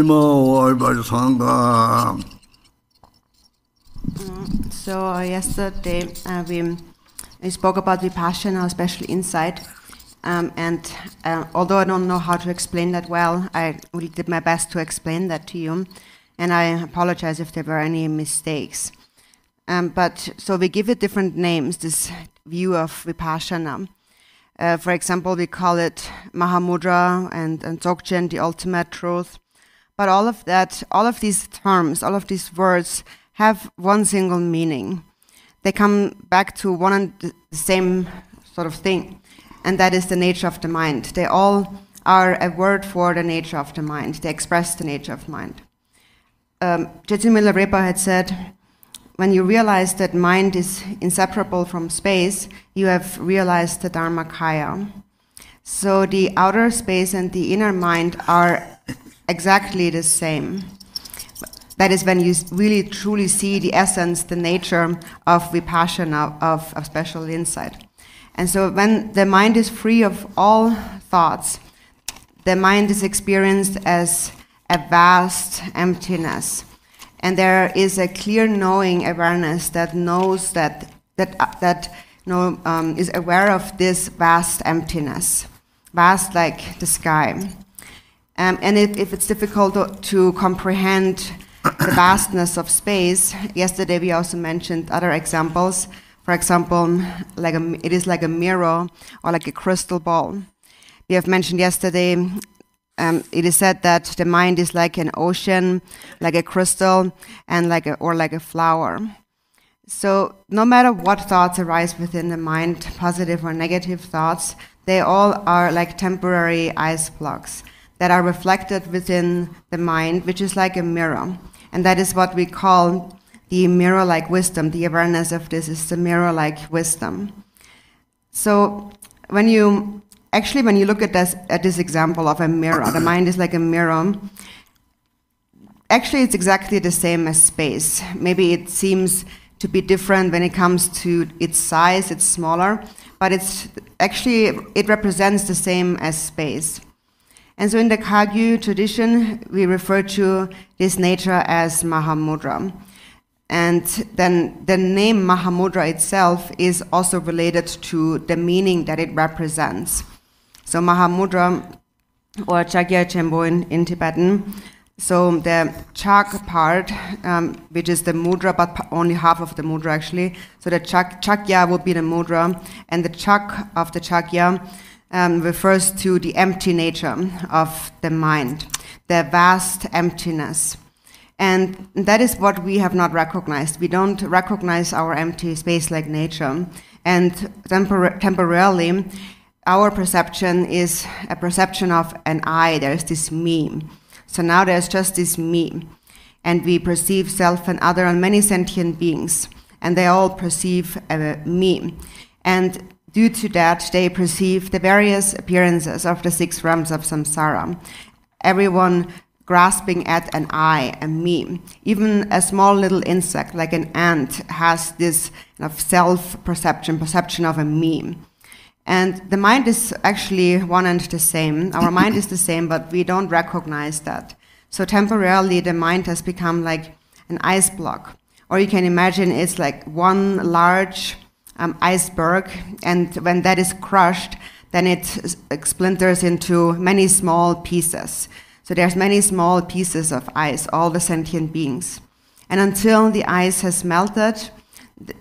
So yesterday we spoke about Vipassana, special insight, and although I don't know how to explain that well, I really did my best to explain that to you, and I apologize if there were any mistakes. But so we give it different names, this view of Vipassana. For example, we call it Mahamudra and Dzogchen, the ultimate truth. But all of these terms, all of these words have one single meaning. They come back to one and the same sort of thing, and that is the nature of the mind. They all are a word for the nature of the mind. They express the nature of mind. Jetsun Milarepa had said, when you realize that mind is inseparable from space, you have realized the Dharmakaya. So the outer space and the inner mind are exactly the same. That is when you really truly see the essence, the nature of Vipassana, of special insight. And so when the mind is free of all thoughts, the mind is experienced as a vast emptiness. And there is a clear knowing awareness that knows is aware of this vast emptiness, vast like the sky. And if it's difficult to comprehend the vastness of space, yesterday we also mentioned other examples. For example, it is like a mirror or like a crystal ball. We have mentioned yesterday. It is said that the mind is like an ocean, like a crystal, and like a flower. So no matter what thoughts arise within the mind, positive or negative thoughts, they all are like temporary ice blocks that are reflected within the mind, which is like a mirror. And that is what we call the mirror-like wisdom. The awareness of this is the mirror-like wisdom. So when you look at this example of a mirror, the mind is like a mirror. Actually, it's exactly the same as space. Maybe it seems to be different when it comes to its size, it's smaller, but it represents the same as space. And so in the Kagyu tradition, we refer to this nature as Mahamudra. And then the name Mahamudra itself is also related to the meaning that it represents. So Mahamudra, or Chakya Chenpo in Tibetan, so the chak part, which is the mudra, but only half of the mudra actually, so the chakya would be the mudra, and the chak of the chakya refers to the empty nature of the mind, the vast emptiness. And that is what we have not recognized. We don't recognize our empty space-like nature. And temporarily, our perception is a perception of an I. There's this me. So now there's just this me. And we perceive self and other and many sentient beings. And they all perceive me. And due to that, they perceive the various appearances of the 6 realms of samsara. Everyone grasping at an I, a me. Even a small little insect, like an ant, has this kind of perception of a me. And the mind is actually one and the same. Our mind is the same, but we don't recognize that. So temporarily, the mind has become like an ice block. Or you can imagine it's like one large iceberg, and when that is crushed, then it splinters into many small pieces. So there's many small pieces of ice, all the sentient beings. And until the ice has melted,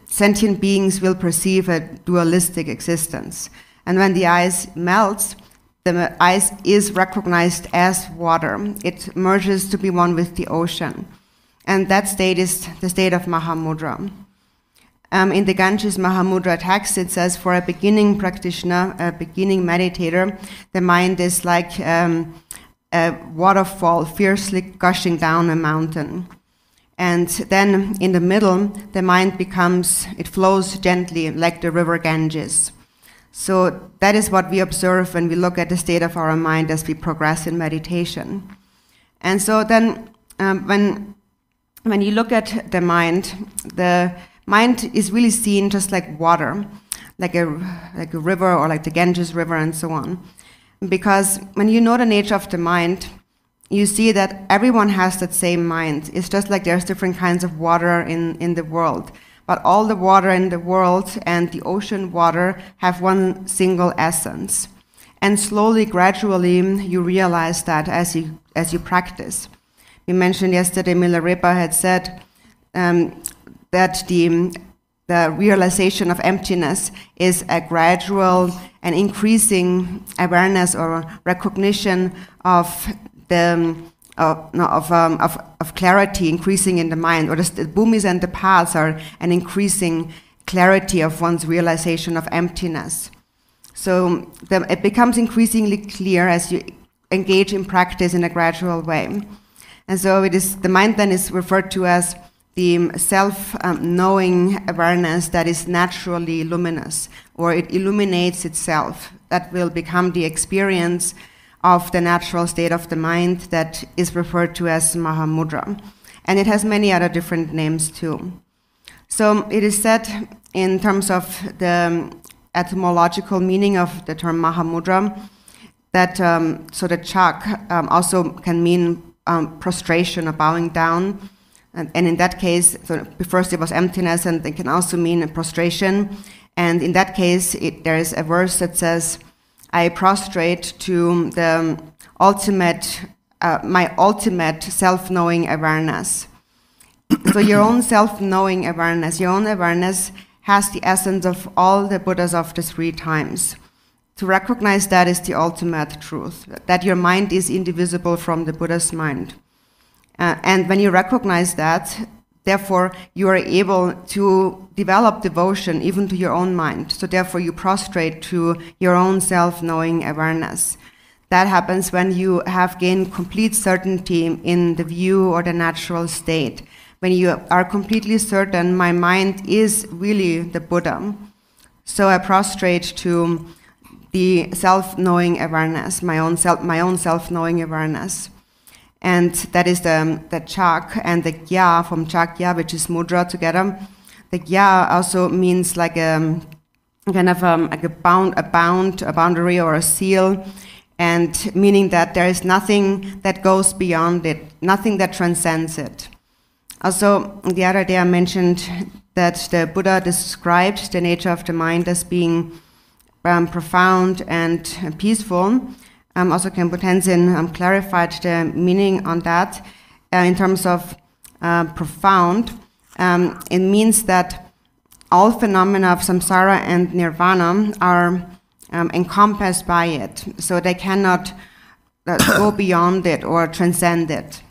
sentient beings will perceive a dualistic existence. And when the ice melts, the ice is recognized as water. It merges to be one with the ocean. And that state is the state of Mahamudra. In the Ganges Mahamudra text, it says, for a beginning practitioner, a beginning meditator, the mind is like a waterfall fiercely gushing down a mountain. And then in the middle, the mind it flows gently like the river Ganges. So that is what we observe when we look at the state of our mind as we progress in meditation. And so then when you look at the mind is really seen just like water, like a river or like the Ganges River and so on. Because when you know the nature of the mind, you see that everyone has that same mind. It's just like there's different kinds of water in the world. But all the water in the world and the ocean water have one single essence. And slowly, gradually, you realize that as you practice. We mentioned yesterday, Milarepa had said that the realization of emptiness is a gradual and increasing awareness or recognition of clarity increasing in the mind, or the bhumis and the paths are an increasing clarity of one's realization of emptiness. So it becomes increasingly clear as you engage in practice in a gradual way. And so the mind then is referred to as the self-knowing awareness that is naturally luminous, or it illuminates itself. That will become the experience of the natural state of the mind that is referred to as Mahamudra. And it has many other different names too. So it is said in terms of the etymological meaning of the term Mahamudra that so the chak also can mean prostration or bowing down. And in that case, so first it was emptiness, and it can also mean prostration. And in that case, there is a verse that says, I prostrate to the ultimate, my ultimate self-knowing awareness. So your own self-knowing awareness, your own awareness has the essence of all the Buddhas of the 3 times. To recognize that is the ultimate truth, that your mind is indivisible from the Buddha's mind. And when you recognize that, therefore, you are able to develop devotion even to your own mind. So therefore, you prostrate to your own self-knowing awareness. That happens when you have gained complete certainty in the view or the natural state. When you are completely certain, my mind is really the Buddha. So I prostrate to the self-knowing awareness, my own self-knowing awareness. And that is the chak and the gya from chakya, which is mudra together. The gya also means like a kind of like a boundary or a seal, and meaning that there is nothing that goes beyond it, nothing that transcends it. Also, the other day I mentioned that the Buddha described the nature of the mind as being profound and peaceful. Also, Khenpo Tenzin clarified the meaning on that in terms of profound. It means that all phenomena of samsara and nirvana are encompassed by it, so they cannot go beyond it or transcend it.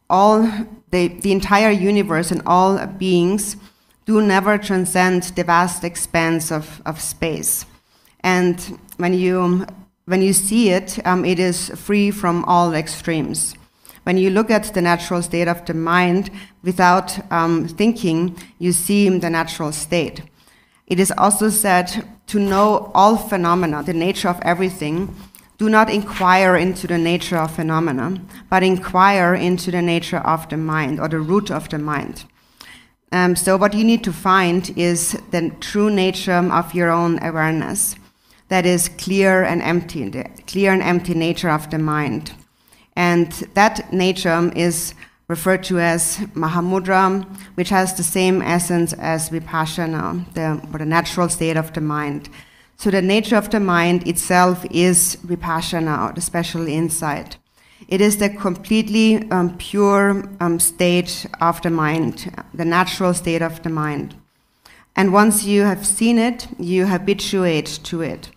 The entire universe and all beings do never transcend the vast expanse of space. And when you see it, it is free from all extremes. When you look at the natural state of the mind without thinking, you see the natural state. It is also said to know all phenomena, the nature of everything. Do not inquire into the nature of phenomena, but inquire into the nature of the mind, or the root of the mind. So what you need to find is the true nature of your own awareness. That is clear and empty, the clear and empty nature of the mind. And that nature is referred to as Mahamudra, which has the same essence as Vipassana, or the natural state of the mind. So the nature of the mind itself is Vipassana, or the special insight. It is the completely pure state of the mind, the natural state of the mind. And once you have seen it, you habituate to it.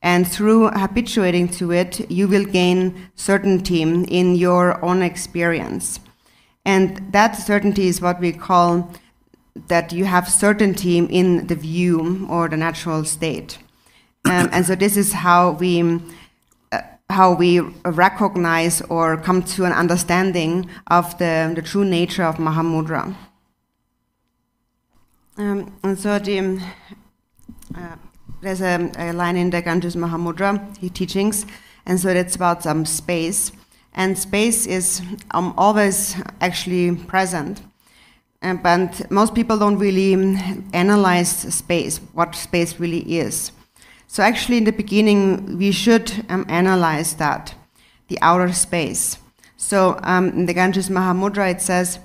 And through habituating to it, you will gain certainty in your own experience. And that certainty is what we call that you have certainty in the view or the natural state. And so this is how we recognize or come to an understanding of the true nature of Mahamudra. And so there's a line in the Ganges Mahamudra teachings, and so it's about space. And space is always actually present. But most people don't really analyze space, what space really is. So actually in the beginning, we should analyze that, the outer space. So in the Ganges Mahamudra it says,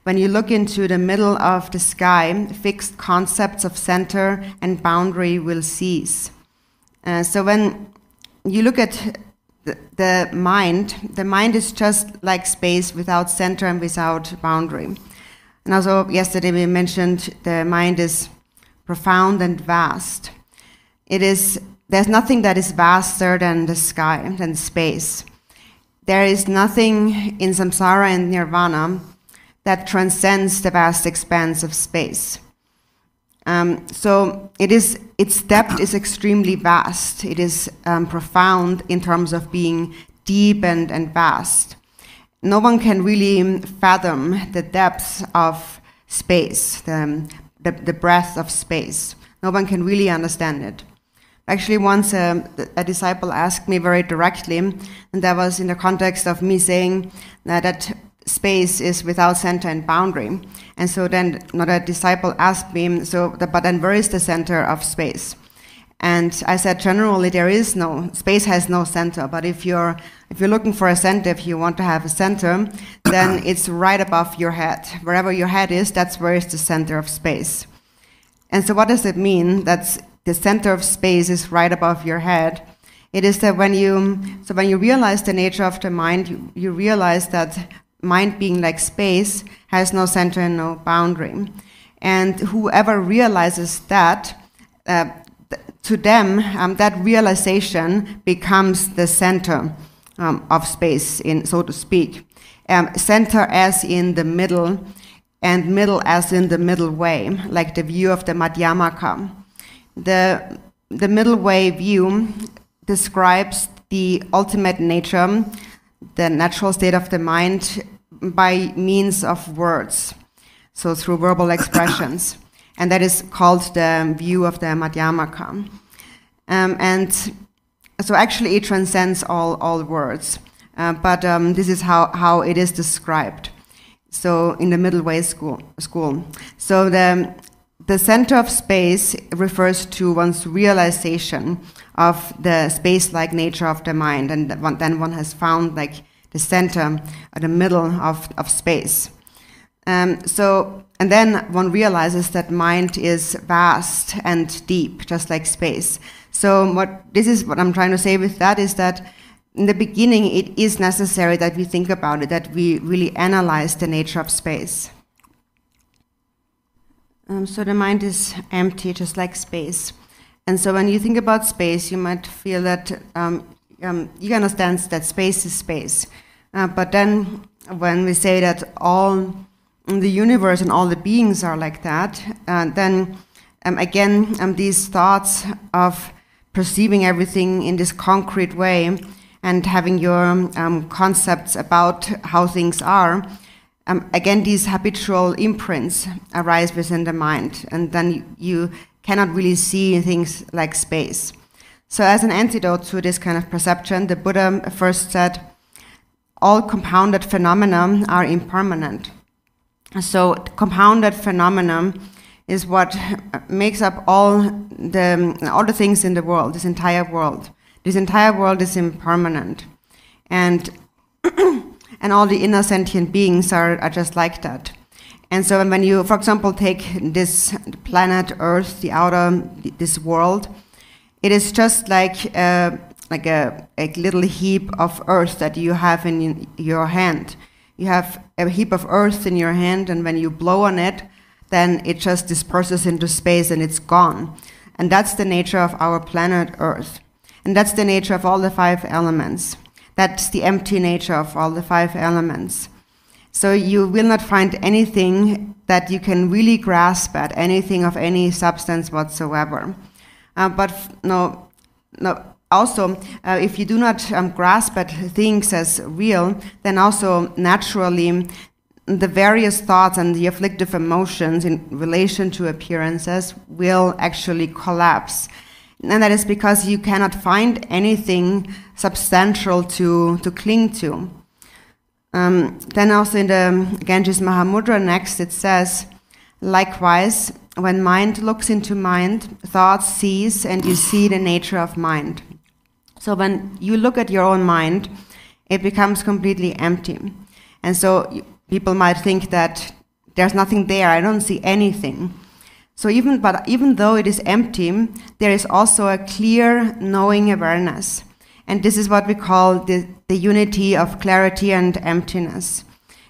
when you look into the middle of the sky, fixed concepts of center and boundary will cease. So when you look at the mind is just like space without center and without boundary. And also yesterday we mentioned the mind is profound and vast. There's nothing that is vaster than the sky, than space. There is nothing in samsara and nirvana that transcends the vast expanse of space. So its depth is extremely vast. It is profound in terms of being deep and vast. No one can really fathom the depths of space, the breadth of space. No one can really understand it. Actually, once a disciple asked me very directly, and that was in the context of me saying that space is without center and boundary. And so then another disciple asked me, but then where is the center of space? And I said, generally space has no center, but if you're looking for a center, if you want to have a center, then it's right above your head. Wherever your head is, that's where is the center of space. And so what does it mean that the center of space is right above your head? It is that when you realize the nature of the mind, you realize that mind being like space has no center and no boundary. And whoever realizes that, to them, that realization becomes the center of space, so to speak. Center as in the middle, and middle as in the middle way, like the view of the Madhyamaka. The middle way view describes the ultimate nature, the natural state of the mind, by means of words, so through verbal expressions. And that is called the view of the Madhyamaka. And so actually it transcends all words, but this is how it is described. So in the middle way school. So the center of space refers to one's realization of the space-like nature of the mind, and then one has found like the center or the middle of space. And then one realizes that mind is vast and deep, just like space. So what I'm trying to say with that is that in the beginning it is necessary that we think about it, that we really analyze the nature of space. So the mind is empty, just like space. And so when you think about space, you might feel that you understand that space is space. But then when we say that all the universe and all the beings are like that, then again, these thoughts of perceiving everything in this concrete way and having your concepts about how things are, again, these habitual imprints arise within the mind, and then you cannot really see things like space. So as an antidote to this kind of perception, the Buddha first said, all compounded phenomena are impermanent. So compounded phenomena is what makes up all the things in the world, this entire world. This entire world is impermanent. And and all the inner sentient beings are just like that. And so when you, for example, take this planet Earth, this world, it is just like a little heap of earth that you have in your hand. You have a heap of earth in your hand, and when you blow on it, then it just disperses into space and it's gone. And that's the nature of our planet Earth. And that's the nature of all the 5 elements. That's the empty nature of all the 5 elements. So you will not find anything that you can really grasp at, anything of any substance whatsoever. Also, if you do not grasp at things as real, then also naturally the various thoughts and the afflictive emotions in relation to appearances will actually collapse. And that is because you cannot find anything substantial to cling to. Then also in the Ganges Mahamudra next it says, likewise, when mind looks into mind, thoughts cease and you see the nature of mind. So when you look at your own mind, it becomes completely empty. And so people might think that there's nothing there, I don't see anything. So even though it is empty, there is also a clear knowing awareness. And this is what we call the unity of clarity and emptiness.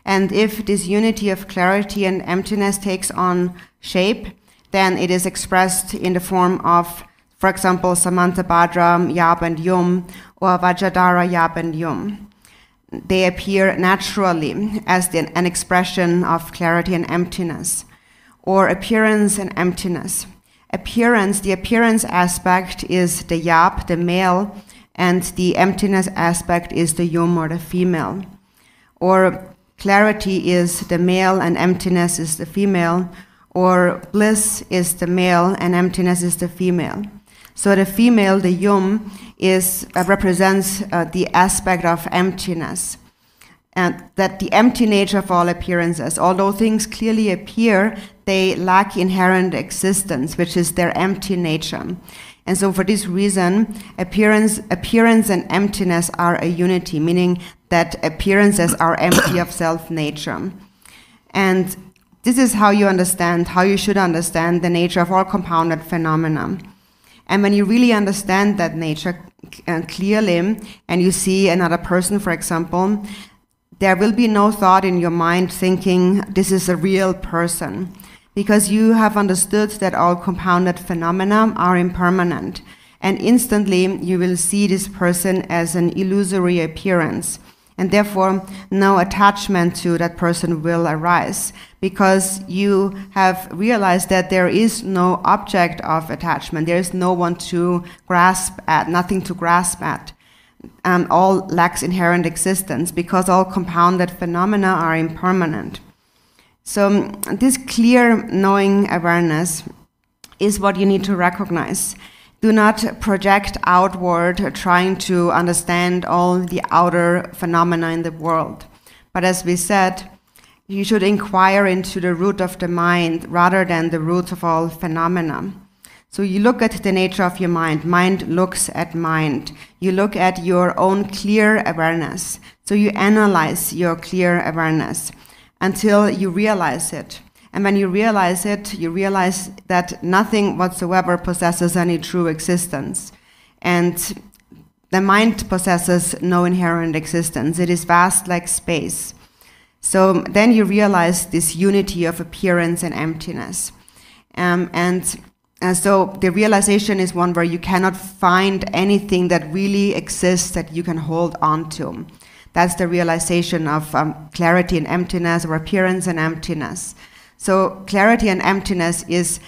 And if this unity of clarity and emptiness takes on shape, then it is expressed in the form of, for example, Samantabhadra, Yab and Yum, or Vajradhara, Yab and Yum. They appear naturally as an expression of clarity and emptiness, or appearance and emptiness. The appearance aspect is the Yab, the male, and the emptiness aspect is the Yum, or the female. Or clarity is the male and emptiness is the female, or bliss is the male and emptiness is the female. So the female, the Yum, represents the aspect of emptiness, and that the empty nature of all appearances. Although things clearly appear, they lack inherent existence, which is their empty nature. And so for this reason, appearance and emptiness are a unity, meaning that appearances are empty of self-nature. And this is how you should understand the nature of all compounded phenomena. And when you really understand that nature clearly, and you see another person, for example, there will be no thought in your mind thinking this is a real person, because you have understood that all compounded phenomena are impermanent, and instantly you will see this person as an illusory appearance, and therefore no attachment to that person will arise, because you have realized that there is no object of attachment, there is no one to grasp at, nothing to grasp at. All lacks inherent existence, because all compounded phenomena are impermanent. So this clear knowing awareness is what you need to recognize. Do not project outward trying to understand all the outer phenomena in the world. But as we said, you should inquire into the root of the mind rather than the root of all phenomena. So you look at the nature of your mind. Mind looks at mind. You look at your own clear awareness. So you analyze your clear awareness until you realize it. And when you realize it, you realize that nothing whatsoever possesses any true existence. And the mind possesses no inherent existence. It is vast like space. So then you realize this unity of appearance and emptiness. And so the realization is one where you cannot find anything that really exists that you can hold on to. That's the realization of clarity and emptiness, or appearance and emptiness. So clarity and emptiness is,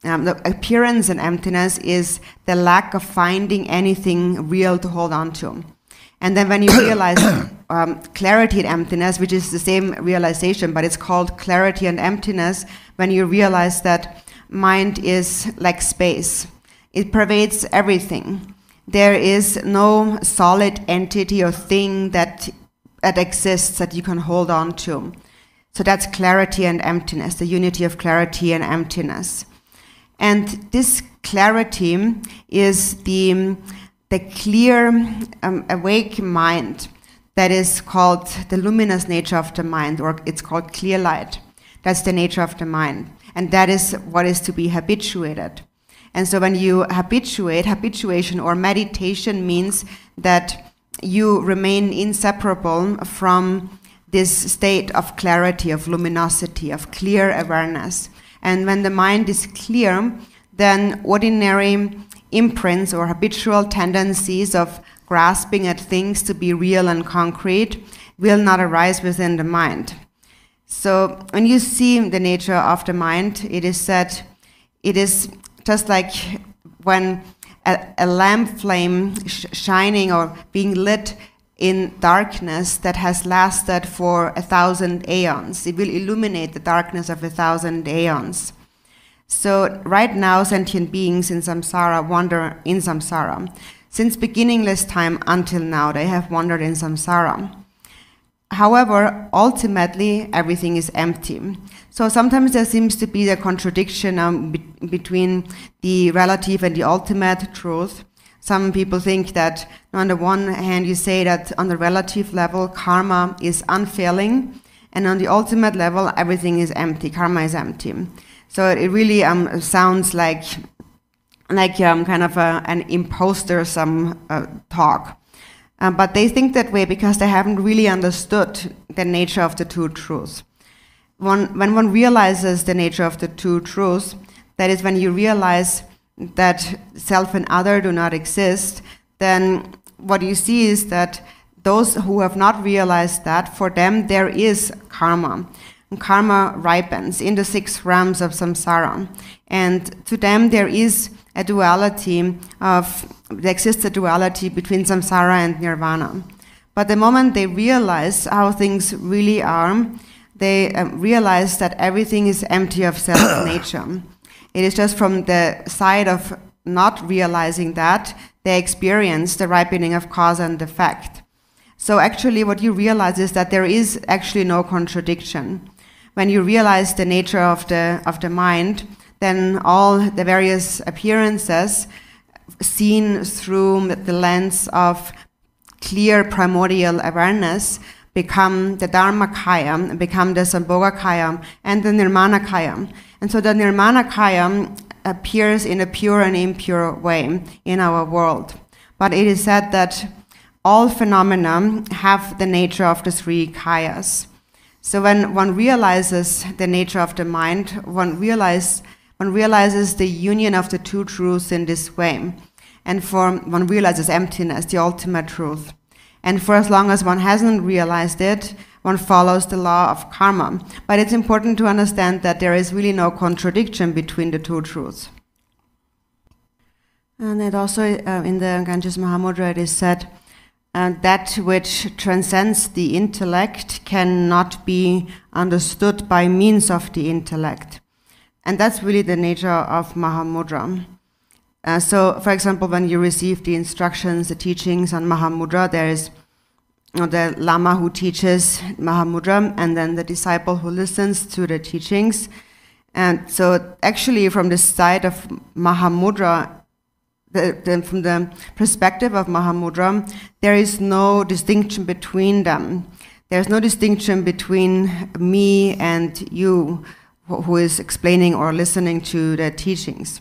the appearance and emptiness is the lack of finding anything real to hold on to. And then when you realize clarity and emptiness, which is the same realization, but it's called clarity and emptiness, when you realize that mind is like space. It pervades everything. There is no solid entity or thing that exists that you can hold on to. So that's clarity and emptiness, the unity of clarity and emptiness. And this clarity is the clear, awake mind that is called the luminous nature of the mind, or it's called clear light. That's the nature of the mind. And that is what is to be habituated. And so when you habituate, habituation or meditation means that you remain inseparable from this state of clarity, of luminosity, of clear awareness. And when the mind is clear, then ordinary imprints or habitual tendencies of grasping at things to be real and concrete will not arise within the mind. So when you see the nature of the mind, it is said it is just like when a lamp flame shining or being lit in darkness that has lasted for 1,000 aeons. It will illuminate the darkness of 1,000 aeons. So right now, sentient beings in samsara wander in samsara. Since beginningless time until now, they have wandered in samsara. However, ultimately, everything is empty. So sometimes there seems to be a contradiction between the relative and the ultimate truth. some people think that on the one hand you say that on the relative level karma is unfailing, and on the ultimate level everything is empty, karma is empty. So it really sounds like kind of an imposter talk. But they think that way because they haven't really understood the nature of the two truths. When one realizes the nature of the two truths, that is when you realize that self and other do not exist, then what you see is that those who have not realized that, for them there is karma. And karma ripens in the 6 realms of samsara. And to them there exists a duality between samsara and nirvana. But the moment they realize how things really are, they realize that everything is empty of self-nature. It is just from the side of not realizing that they experience the ripening of cause and effect. So actually what you realize is that there is actually no contradiction. When you realize the nature of the mind, then all the various appearances seen through the lens of clear primordial awareness become the Dharmakaya, become the Sambhogakaya, and the Nirmanakaya. And so the Nirmanakaya appears in a pure and impure way in our world. But it is said that all phenomena have the nature of the 3 kayas. So when one realizes the nature of the mind, one realizes the union of the two truths in this way. And one realizes emptiness, the ultimate truth. And for as long as one hasn't realized it, one follows the law of karma. But it's important to understand that there is really no contradiction between the two truths. And it also, in the Ganges Mahamudra, it is said, that which transcends the intellect cannot be understood by means of the intellect. And that's really the nature of Mahamudra. So, for example, when you receive the instructions, the teachings on Mahamudra, there is the Lama who teaches Mahamudra, and then the disciple who listens to the teachings. And so, actually, from the side of Mahamudra, from the perspective of Mahamudra, there is no distinction between them. There's no distinction between me and you, who is explaining or listening to the teachings.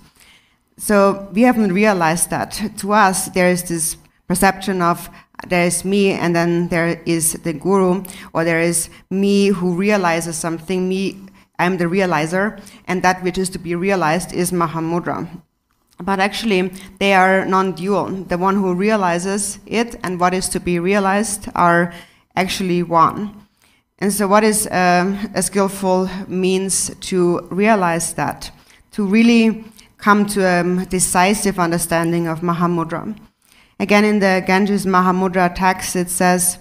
So we haven't realized that. To us, there is this perception of there is me and then there is the guru, or there is me who realizes something, I'm the realizer, and that which is to be realized is Mahamudra. But actually, they are non-dual. The one who realizes it and what is to be realized are actually one. And so what is a skillful means to realize that, to really come to a decisive understanding of Mahamudra? Again, in the Ganges Mahamudra text, it says,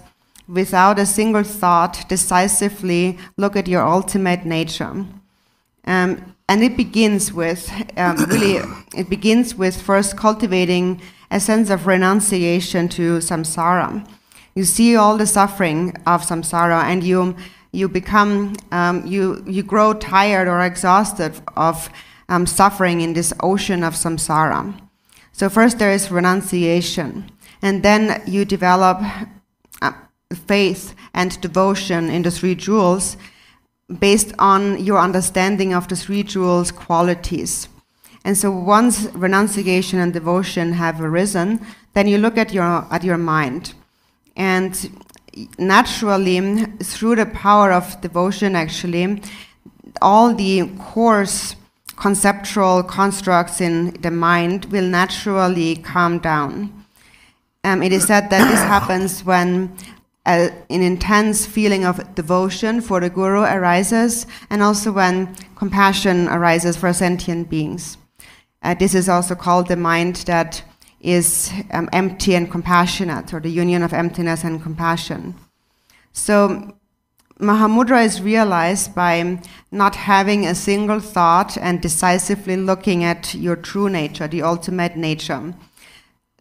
without a single thought, decisively look at your ultimate nature. And it begins with, it begins with first cultivating a sense of renunciation to samsara. You see all the suffering of samsara, and you become, you grow tired or exhausted of suffering in this ocean of samsara. So first there is renunciation, and then you develop faith and devotion in the 3 jewels based on your understanding of the 3 jewels' qualities. And so once renunciation and devotion have arisen, then you look at your mind. And naturally, through the power of devotion, actually, all the coarse conceptual constructs in the mind will naturally calm down. It is said that this happens when an intense feeling of devotion for the Guru arises, and also when compassion arises for sentient beings. This is also called the mind that is empty and compassionate, or the union of emptiness and compassion. So Mahamudra is realized by not having a single thought and decisively looking at your true nature, the ultimate nature,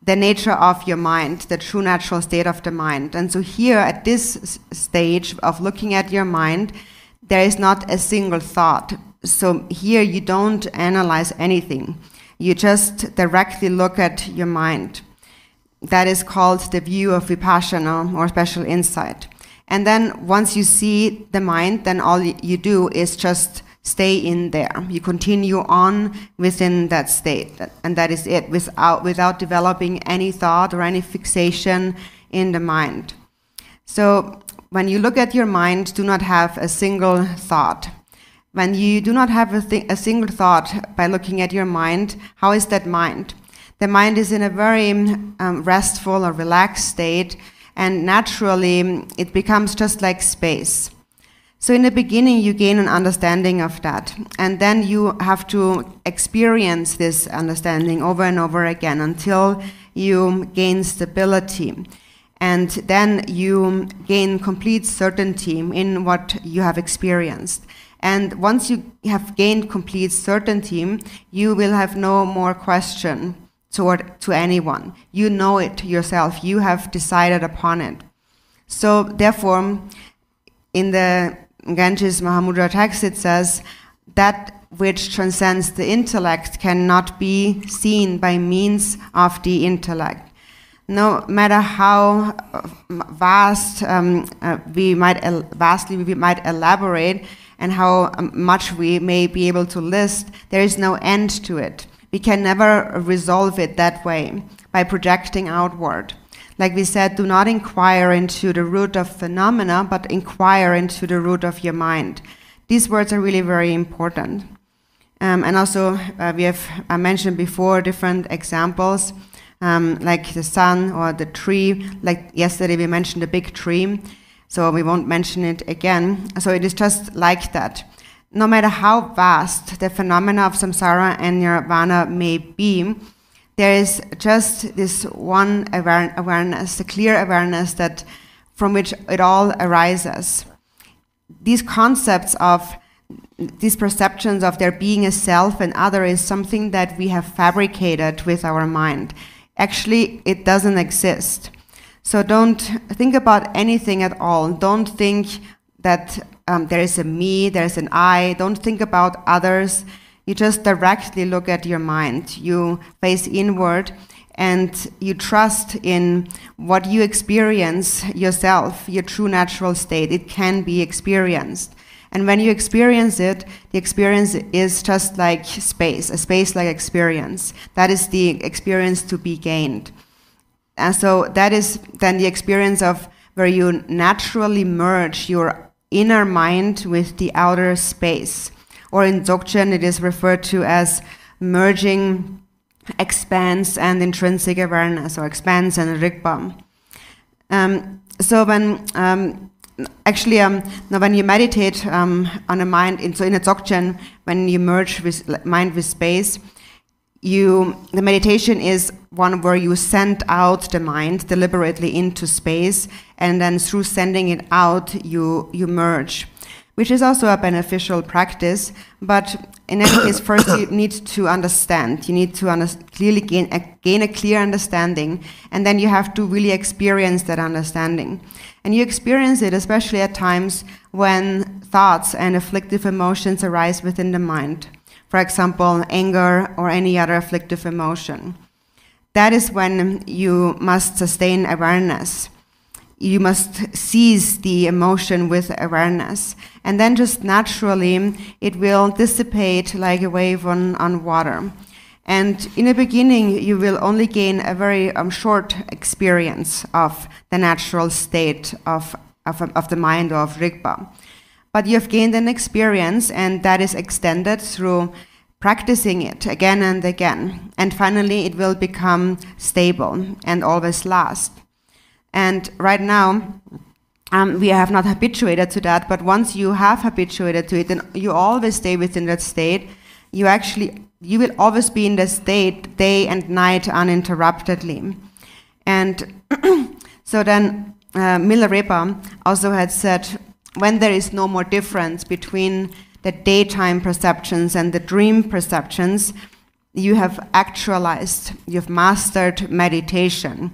the nature of your mind, the true natural state of the mind. And so here at this stage of looking at your mind, there is not a single thought. So here you don't analyze anything. You just directly look at your mind. that is called the view of vipassana or special insight. And then once you see the mind, then all you do is just stay in there. You continue on within that state, and that is it, without developing any thought or any fixation in the mind. So when you look at your mind, do not have a single thought. When you do not have a single thought by looking at your mind, how is that mind? The mind is in a very restful or relaxed state, and naturally it becomes just like space. So in the beginning you gain an understanding of that, and then you have to experience this understanding over and over again until you gain stability. And then you gain complete certainty in what you have experienced. And once you have gained complete certainty, you will have no more question to anyone. You know it yourself. You have decided upon it. So therefore, in the Ganges Mahamudra text, it says, that which transcends the intellect cannot be seen by means of the intellect. No matter how vastly we might elaborate and how much we may be able to list, there is no end to it. We can never resolve it that way, by projecting outward. Like we said, do not inquire into the root of phenomena, but inquire into the root of your mind. These words are really very important. And also, we have mentioned before different examples, like the sun or the tree. Like yesterday we mentioned the big tree, so we won't mention it again. So it is just like that. No matter how vast the phenomena of samsara and nirvana may be, there is just this one awareness, a clear awareness that from which it all arises. These concepts of these perceptions of there being a self and other is something that we have fabricated with our mind. Actually, it doesn't exist. So don't think about anything at all. Don't think that there is a me, there is an I. Don't think about others. You just directly look at your mind. You face inward and you trust in what you experience yourself, your true natural state. It can be experienced. And when you experience it, the experience is just like space, a space-like experience. That is the experience to be gained. And so that is then the experience of where you naturally merge your inner mind with the outer space. Or in Dzogchen, it is referred to as merging expanse and intrinsic awareness, or expanse and Rigpa. So when now when you meditate on a mind, so in a Dzogchen, when you merge mind with space, the meditation is one where you send out the mind deliberately into space, and then through sending it out, you merge, which is also a beneficial practice. But in any case, first you need to understand. You need to clearly gain a clear understanding, and then you have to really experience that understanding. And you experience it especially at times when thoughts and afflictive emotions arise within the mind. For example, anger or any other afflictive emotion. That is when you must sustain awareness. You must seize the emotion with awareness. And then just naturally, it will dissipate like a wave on water. And in the beginning, you will only gain a very short experience of the natural state of the mind, or of Rigpa. But you have gained an experience, and that is extended through practicing it again and again. And finally, it will become stable and always last. And right now, we have not habituated to that, but once you have habituated to it, then you always stay within that state. You will always be in the state day and night uninterruptedly. And so then Milarepa also had said, when there is no more difference between the daytime perceptions and the dream perceptions, you have actualized, you've mastered meditation.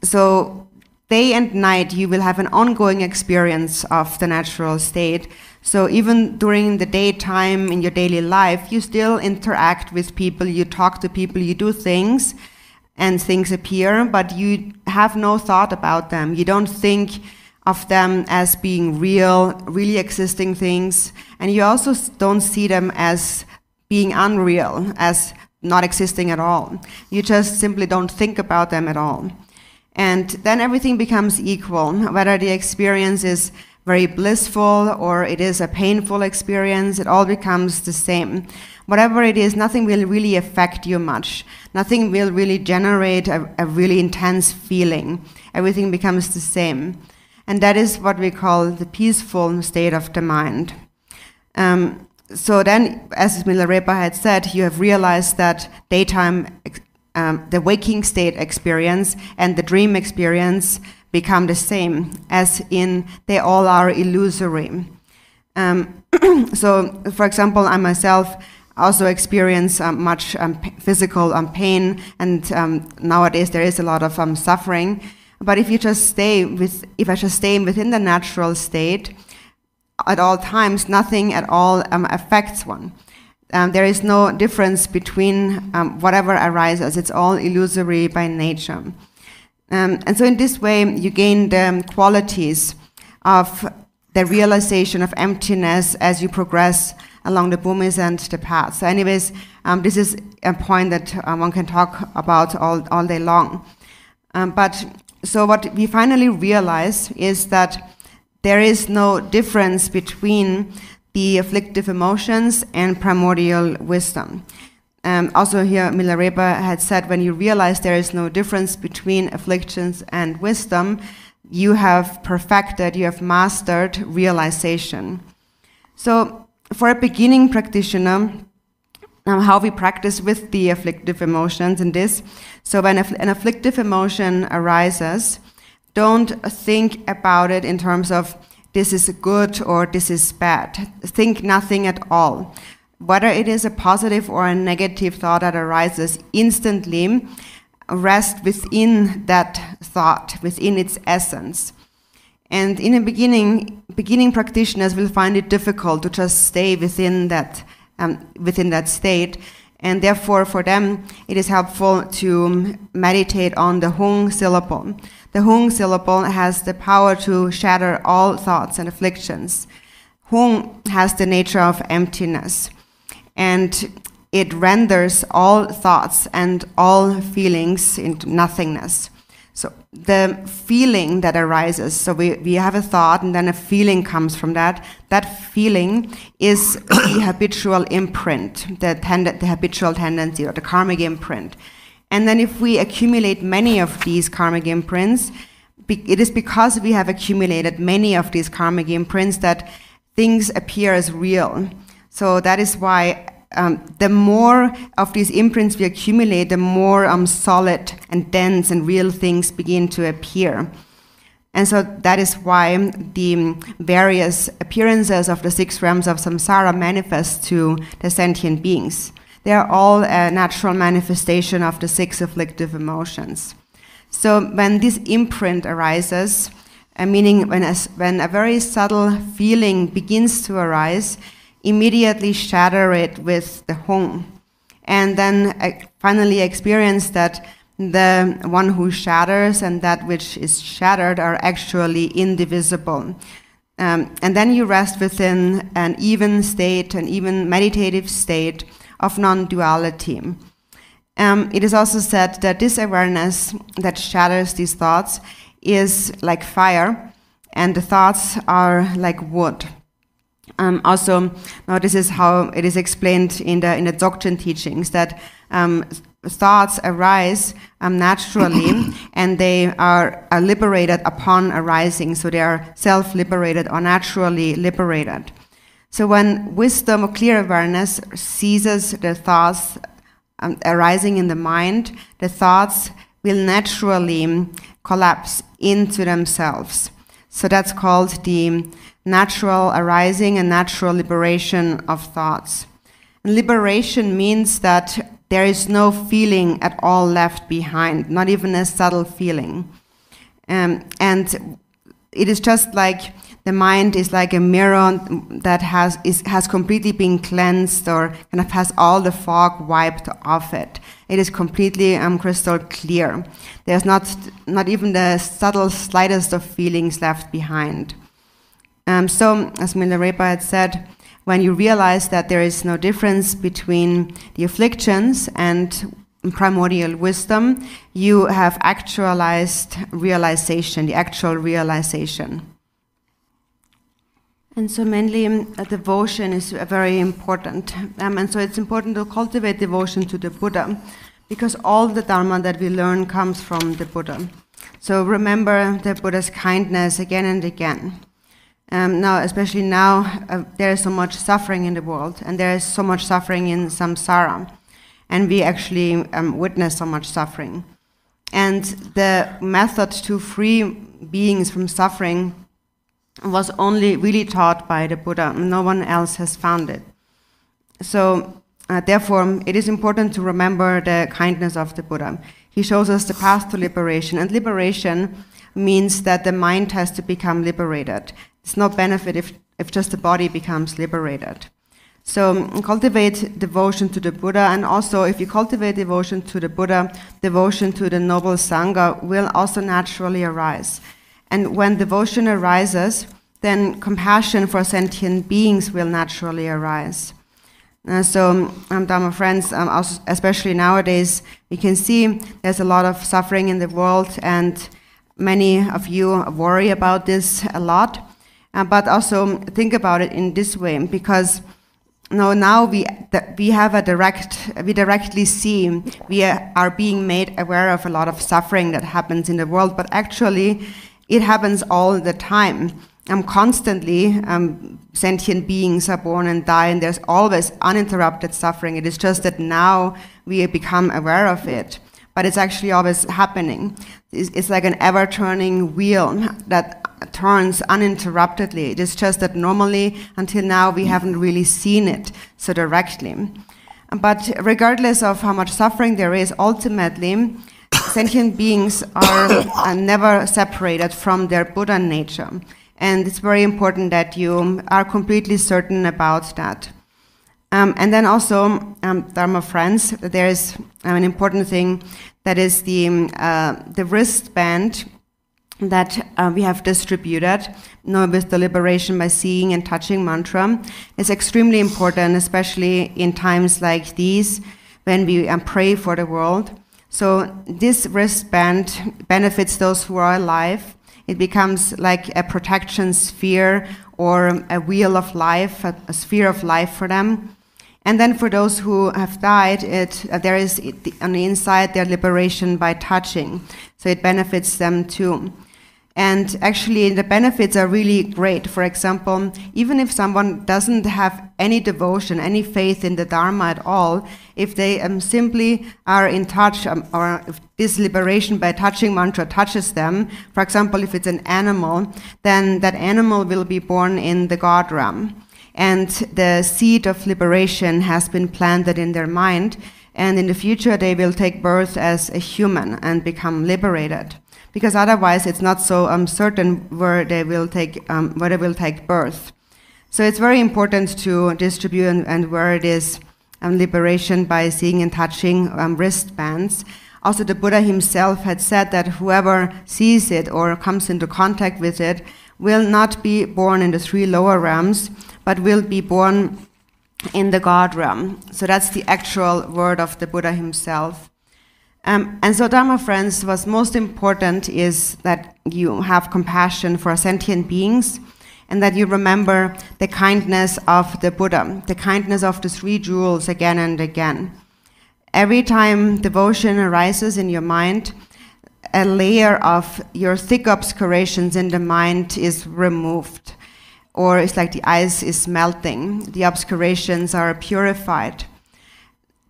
So day and night you will have an ongoing experience of the natural state. So even during the daytime in your daily life, you still interact with people, you talk to people, you do things, and things appear, but you have no thought about them. You don't think of them as being real, really existing things, and you also don't see them as being unreal, as not existing at all. You just simply don't think about them at all. And then everything becomes equal, whether the experience is very blissful or it is a painful experience, it all becomes the same. Whatever it is, nothing will really affect you much. Nothing will really generate a really intense feeling. Everything becomes the same. And that is what we call the peaceful state of the mind. So then, as Milarepa had said, you have realized that daytime, the waking state experience and the dream experience become the same, as in they all are illusory. So, for example, I myself also experience much physical pain, and nowadays there is a lot of suffering. But if I just stay within the natural state, at all times, nothing at all affects one. There is no difference between whatever arises. It's all illusory by nature. And so in this way, you gain the qualities of the realization of emptiness as you progress along the bhumis and the paths. So anyways, this is a point that one can talk about all day long. But so what we finally realize is that there is no difference between the afflictive emotions and primordial wisdom. Also here, Milarepa had said, when you realize there is no difference between afflictions and wisdom, you have perfected, you have mastered realization. So for a beginning practitioner, how we practice with the afflictive emotions in this. So when an afflictive emotion arises, don't think about it in terms of this is good or this is bad. Think nothing at all. Whether it is a positive or a negative thought that arises, instantly rest within that thought, within its essence. And in the beginning practitioners will find it difficult to just stay within that state. And therefore, for them, it is helpful to meditate on the Hung syllable. The Hung syllable has the power to shatter all thoughts and afflictions. Hung has the nature of emptiness, and it renders all thoughts and all feelings into nothingness. So the feeling that arises, so we have a thought and then a feeling comes from that. That feeling is the habitual imprint, the habitual tendency or the karmic imprint. And then if we accumulate many of these karmic imprints, it is because we have accumulated many of these karmic imprints that things appear as real. So that is why the more of these imprints we accumulate, the more solid and dense and real things begin to appear. And so that is why the various appearances of the 6 realms of samsara manifest to the sentient beings. They are all a natural manifestation of the 6 afflictive emotions. So when this imprint arises, meaning when a very subtle feeling begins to arise, immediately shatter it with the Hung, and then finally experience that the one who shatters and that which is shattered are actually indivisible. And then you rest within an even state, an even meditative state of non-duality. It is also said that this awareness that shatters these thoughts is like fire, and the thoughts are like wood. Also, now this is how it is explained in the Dzogchen teachings, that thoughts arise naturally and they are liberated upon arising, so they are self-liberated or naturally liberated. So when wisdom or clear awareness seizes the thoughts arising in the mind, the thoughts will naturally collapse into themselves. So that's called the natural arising and natural liberation of thoughts. And liberation means that there is no feeling at all left behind, not even a subtle feeling. And it is just like the mind is like a mirror that has completely been cleansed, or kind of has all the fog wiped off it. It is completely crystal clear. There's not even the subtle slightest of feelings left behind. So, as Milarepa had said, when you realize that there is no difference between the afflictions and primordial wisdom, you have actualized realization, the actual realization. And so mainly devotion is very important. And so it's important to cultivate devotion to the Buddha, because all the Dharma that we learn comes from the Buddha. So remember the Buddha's kindness again and again. Now, especially now, there is so much suffering in the world, and there is so much suffering in samsara. And we actually witness so much suffering. And the method to free beings from suffering was only really taught by the Buddha. No one else has found it. So, therefore, it is important to remember the kindness of the Buddha. He shows us the path to liberation, and liberation means that the mind has to become liberated. It's no benefit if just the body becomes liberated. So cultivate devotion to the Buddha, and also if you cultivate devotion to the Buddha, devotion to the noble Sangha will also naturally arise. And when devotion arises, then compassion for sentient beings will naturally arise. Dharma friends, also especially nowadays, we can see there's a lot of suffering in the world, and many of you worry about this a lot. But also think about it in this way, because now we directly see, we are being made aware of a lot of suffering that happens in the world, but actually it happens all the time. Constantly, sentient beings are born and die, and there's always uninterrupted suffering. It is just that now we become aware of it, but it's actually always happening. It's like an ever-turning wheel that turns uninterruptedly. It is just that normally, until now, we haven't really seen it so directly. But regardless of how much suffering there is, ultimately, sentient beings are never separated from their Buddha nature. And it's very important that you are completely certain about that. And then also, Dharma friends, there is an important thing, that is the wristband that we have distributed, with the liberation by seeing and touching mantra, is extremely important, especially in times like these when we pray for the world. So this wristband benefits those who are alive. It becomes like a protection sphere or a wheel of life, a sphere of life for them. And then for those who have died, there is on the inside their liberation by touching. So it benefits them too. And actually the benefits are really great. For example, even if someone doesn't have any devotion, any faith in the Dharma at all, if they simply are in touch, or if this liberation by touching mantra touches them, for example, if it's an animal, then that animal will be born in the God realm. And the seed of liberation has been planted in their mind, and in the future they will take birth as a human and become liberated. Because otherwise it's not so certain where they will take birth. So it's very important to distribute and where it is liberation by seeing and touching wristbands. Also, the Buddha himself had said that whoever sees it or comes into contact with it will not be born in the 3 lower realms, but will be born in the God realm. So that's the actual word of the Buddha himself. And so, Dharma friends, what's most important is that you have compassion for sentient beings, and that you remember the kindness of the Buddha, the kindness of the 3 jewels again and again. Every time devotion arises in your mind, a layer of your thick obscurations in the mind is removed, or it's like the ice is melting. The obscurations are purified.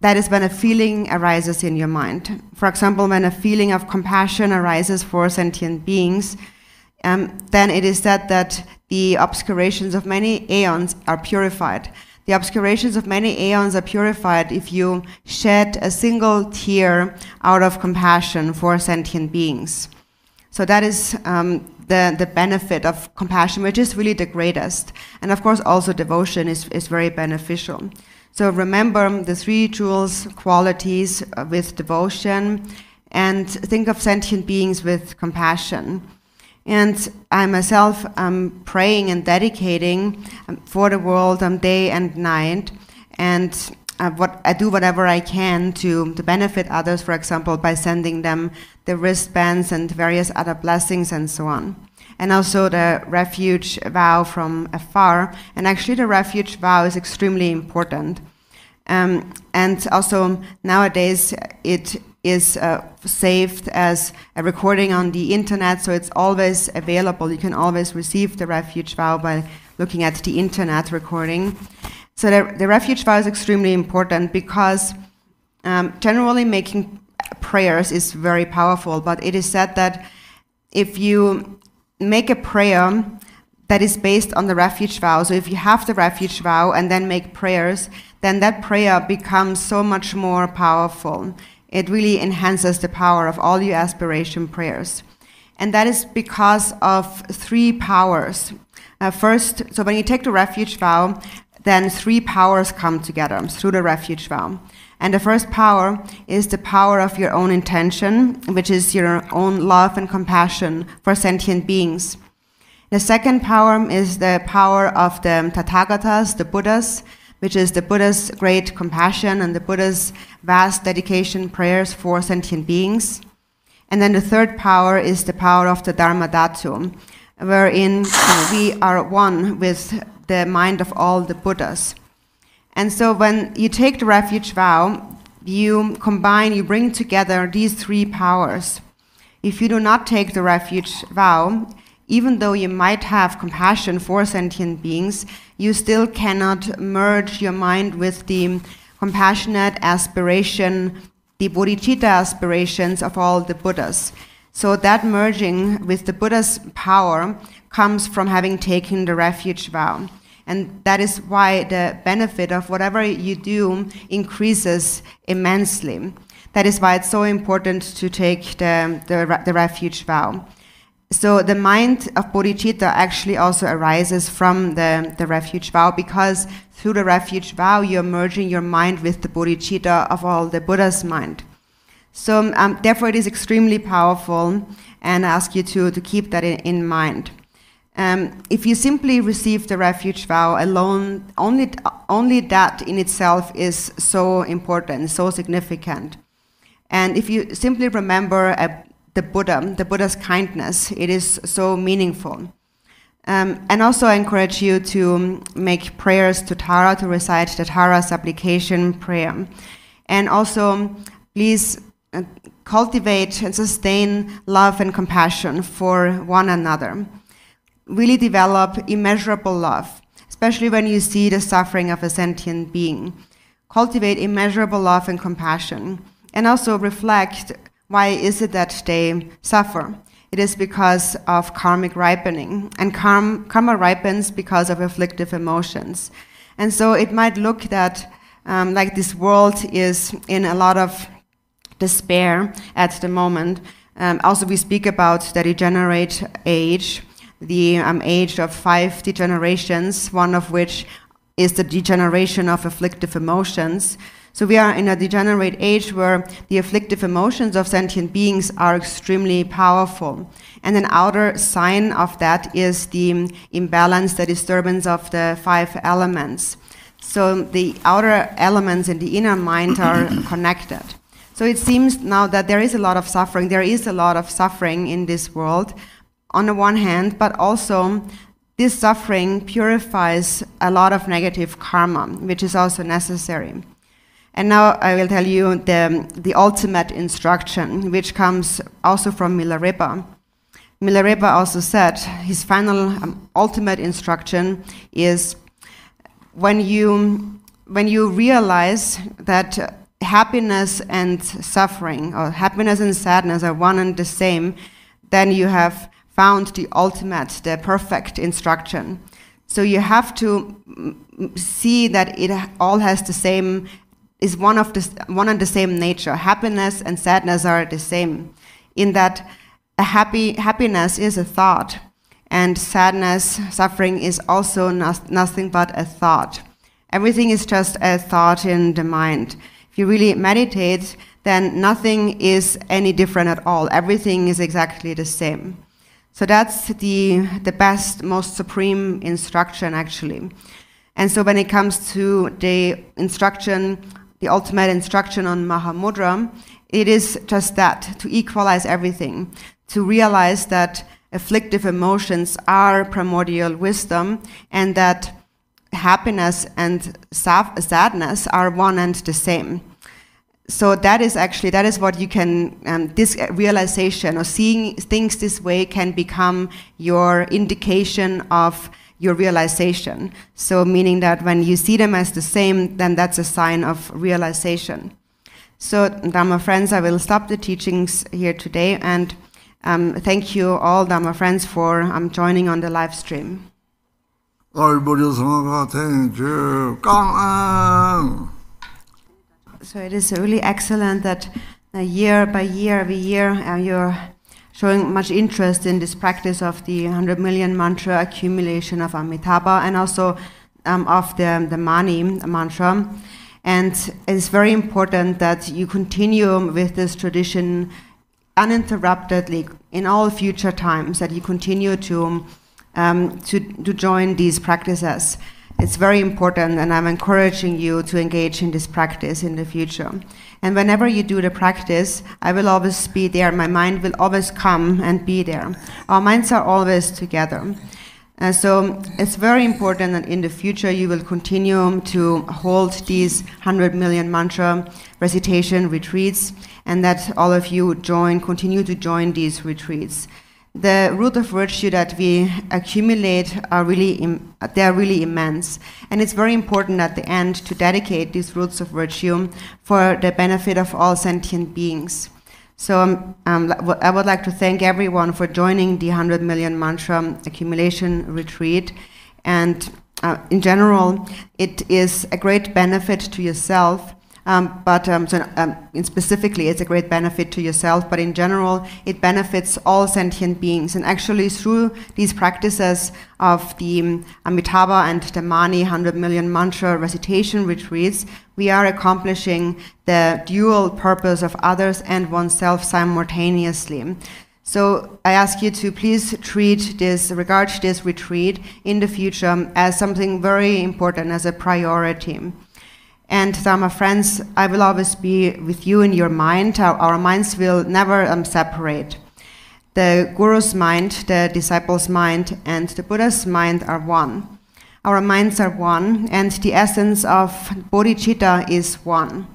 That is when a feeling arises in your mind. For example, when a feeling of compassion arises for sentient beings, then it is said that the obscurations of many aeons are purified. The obscurations of many aeons are purified if you shed a single tear out of compassion for sentient beings. So that is the benefit of compassion, which is really the greatest. And of course, also devotion is very beneficial. So remember the 3 jewels qualities with devotion, and think of sentient beings with compassion. And I myself am praying and dedicating for the world day and night, and I do whatever I can to benefit others, for example, by sending them the wristbands and various other blessings and so on. And also the refuge vow from afar. And actually the refuge vow is extremely important. And also nowadays it is saved as a recording on the internet, so it's always available. You can always receive the refuge vow by looking at the internet recording. So the refuge vow is extremely important because generally making prayers is very powerful, but it is said that if you make a prayer that is based on the refuge vow, so if you have the refuge vow and then make prayers, then that prayer becomes so much more powerful. It really enhances the power of all your aspiration prayers. And that is because of 3 powers. First, so when you take the refuge vow, then 3 powers come together through the refuge vow. And the first power is the power of your own intention, which is your own love and compassion for sentient beings. The second power is the power of the Tathagatas, the Buddhas, which is the Buddha's great compassion and the Buddha's vast dedication prayers for sentient beings. And then the third power is the power of the Dharma Dhatu, wherein we are one with the mind of all the Buddhas. And so when you take the refuge vow, you bring together these 3 powers. If you do not take the refuge vow, even though you might have compassion for sentient beings, you still cannot merge your mind with the compassionate aspiration, the bodhicitta aspirations of all the Buddhas. So that merging with the Buddha's power comes from having taken the refuge vow. And that is why the benefit of whatever you do increases immensely. That is why it's so important to take the refuge vow. So the mind of bodhicitta actually also arises from the refuge vow, because through the refuge vow you're merging your mind with the bodhicitta of all the Buddha's mind. So therefore it is extremely powerful, and I ask you to keep that in mind. If you simply receive the refuge vow alone, only that in itself is so important, so significant. And if you simply remember the Buddha's kindness, it is so meaningful. And also I encourage you to make prayers to Tara, to recite the Tara supplication prayer. And also please cultivate and sustain love and compassion for one another. Really develop immeasurable love, especially when you see the suffering of a sentient being. Cultivate immeasurable love and compassion, and also reflect, why is it that they suffer? It is because of karmic ripening, and karma ripens because of afflictive emotions. And so it might look that like this world is in a lot of despair at the moment. Also we speak about the degenerate age, the age of 5 degenerations, one of which is the degeneration of afflictive emotions. So we are in a degenerate age where the afflictive emotions of sentient beings are extremely powerful. And an outer sign of that is the imbalance, the disturbance of the 5 elements. So the outer elements in the inner mind are connected. So it seems now that there is a lot of suffering. There is a lot of suffering in this world, on the one hand, but also this suffering purifies a lot of negative karma, which is also necessary. And now I will tell you the ultimate instruction, which comes also from Milarepa. Milarepa also said his final ultimate instruction is when you realize that happiness and suffering, or happiness and sadness are one and the same, then you have found the ultimate, the perfect instruction. So you have to see that it all has the same, is one and the same nature. Happiness and sadness are the same, in that happiness is a thought, and sadness, suffering is also nothing but a thought. Everything is just a thought in the mind. If you really meditate, then nothing is any different at all. Everything is exactly the same. So that's the best, most supreme instruction, actually. And so when it comes to the instruction, the ultimate instruction on Mahamudra, it is just that, to equalize everything, to realize that afflictive emotions are primordial wisdom, and that happiness and sadness are one and the same. So that is what you can, this realization or seeing things this way can become your indication of your realization. So meaning that when you see them as the same, then that's a sign of realization. So Dharma friends, I will stop the teachings here today, and thank you all Dharma friends for joining on the live stream. So it is really excellent that year by year, every year, you're showing much interest in this practice of the 100 million mantra accumulation of Amitabha, and also of the Mani mantra. And it's very important that you continue with this tradition uninterruptedly in all future times, that you continue to join these practices. It's very important, and I'm encouraging you to engage in this practice in the future. And whenever you do the practice, I will always be there. My mind will always come and be there. Our minds are always together. So it's very important that in the future you will continue to hold these 100 million mantra recitation retreats, and that all of you continue to join these retreats. The root of virtue that we accumulate are really immense, and it's very important at the end to dedicate these roots of virtue for the benefit of all sentient beings. So I would like to thank everyone for joining the 100 million mantra accumulation retreat, and in general it is a great benefit to yourself. Specifically, it's a great benefit to yourself, but in general, it benefits all sentient beings. And actually, through these practices of the Amitabha and the Mani 100 million mantra recitation retreats, we are accomplishing the dual purpose of others and oneself simultaneously. So I ask you to please regard this retreat in the future as something very important, as a priority. And Dharma friends, I will always be with you in your mind. Our minds will never separate. The Guru's mind, the disciple's mind, and the Buddha's mind are one. Our minds are one, and the essence of bodhicitta is one.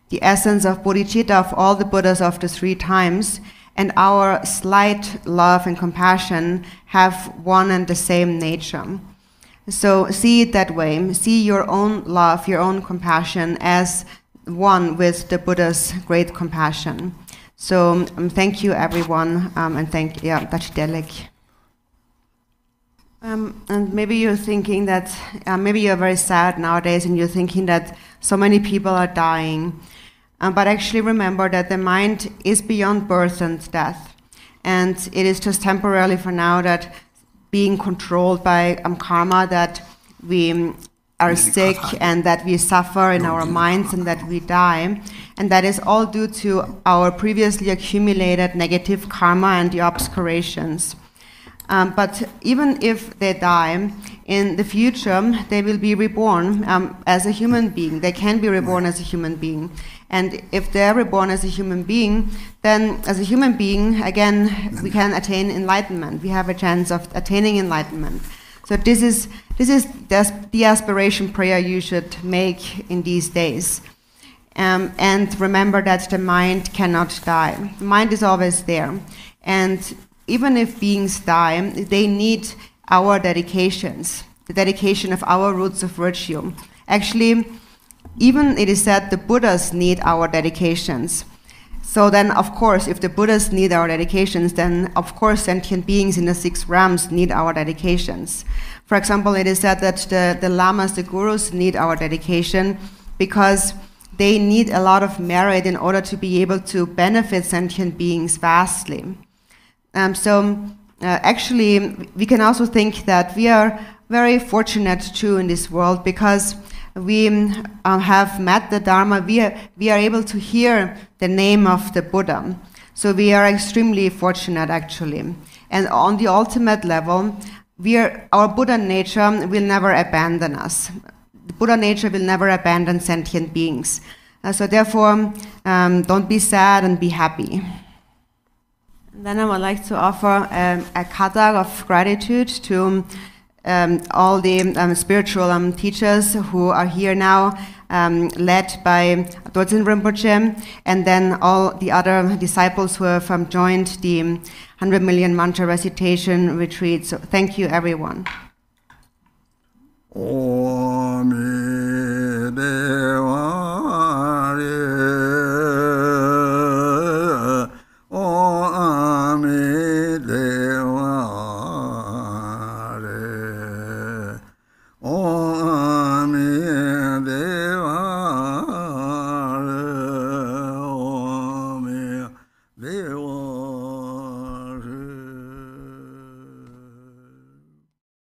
The essence of bodhicitta of all the Buddhas of the 3 times and our slight love and compassion have one and the same nature. So see it that way. See your own love, your own compassion as one with the Buddha's great compassion. So thank you, everyone, and thank you, Tachidelik. And maybe you're thinking that, maybe you're very sad nowadays and you're thinking that so many people are dying. But actually remember that the mind is beyond birth and death. And it is just temporarily for now that being controlled by karma, that we are sick and that we suffer in our minds and that we die. And that is all due to our previously accumulated negative karma and the obscurations. But even if they die, in the future they will be reborn as a human being. They can be reborn as a human being. And if they're reborn as a human being, then as a human being, again, we can attain enlightenment. We have a chance of attaining enlightenment. So this is the aspiration prayer you should make in these days. And remember that the mind cannot die. The mind is always there. And even if beings die, they need our dedications, the dedication of our roots of virtue. Actually, even it is said the Buddhas need our dedications. So then, of course, if the Buddhas need our dedications, then of course sentient beings in the 6 realms need our dedications. For example, it is said that the lamas, the gurus, need our dedication because they need a lot of merit in order to be able to benefit sentient beings vastly. Actually, we can also think that we are very fortunate too in this world, because we have met the Dharma. We are able to hear the name of the Buddha. So we are extremely fortunate, actually. And on the ultimate level, our Buddha nature will never abandon us. The Buddha nature will never abandon sentient beings. So therefore, don't be sad and be happy. And then I would like to offer a kata of gratitude to all the spiritual teachers who are here now, led by Dorjen Rinpoche, and then all the other disciples who have joined the 100 Million Mantra Recitation Retreat. So thank you, everyone.